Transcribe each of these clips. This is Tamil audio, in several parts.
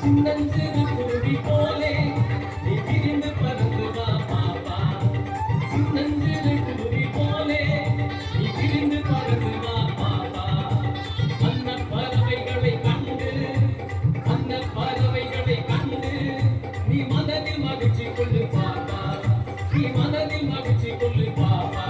சின்னஞ்சிறு குருவி போலே நீ விரிந்து பறந்து வா பாப்பா. சின்னஞ்சிறு குருவி போலே நீ விரிந்து பறந்து வா பாப்பா. அன்ன பறவைகளை கண்டு அன்ன பறவைகளை கண்டு நீ மனதில் மகிழ்ச்சி கொள்ளு பாப்பா. நீ மனதில் மகிழ்ச்சி கொள்ளு பாப்பா.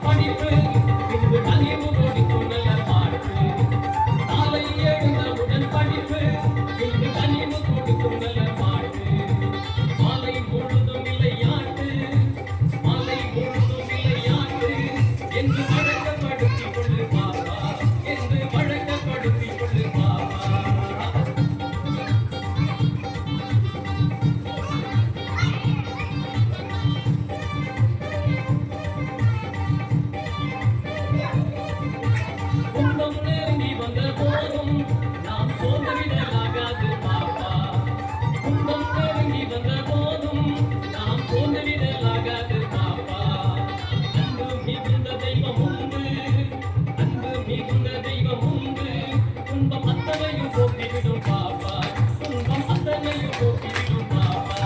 படிப்பு பின்பு கனிவு கொடுக்கும் நல்ல பாட்டு. காலை எழுந்தவுடன் படிப்பு பின்பு கனிவு கொடுக்கும் நல்ல பாட்டு. மாலை முழுதும் விளையாட்டு மாலை முழுதும் விளையாட்டு என்று வழக்கப்படுத்திக் கொள்ளு பாப்பா. என்று வழக்கப்படுத்திக் கொள்ளு பாப்பா. துன்பம் நெருங்கி வந்த போதும் நாம் சோர்ந்துவிடலாகாது பாப்பா. துன்பம் நெருங்கி வந்த போதும் நாம் சோர்ந்துவிடலாகாது பாப்பா. அன்பு மிகுந்த தெய்வம் உண்டு அன்பு மிகுந்த தெய்வம் உண்டு. துன்பம் அத்தனையும் போக்கிவிடும் பாப்பா. துன்பம் அத்தனையும் போக்கிவிடும் பாப்பா.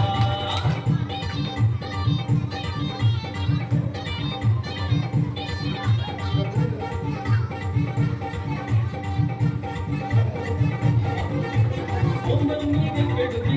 சொந்தம் மீது கெடுதி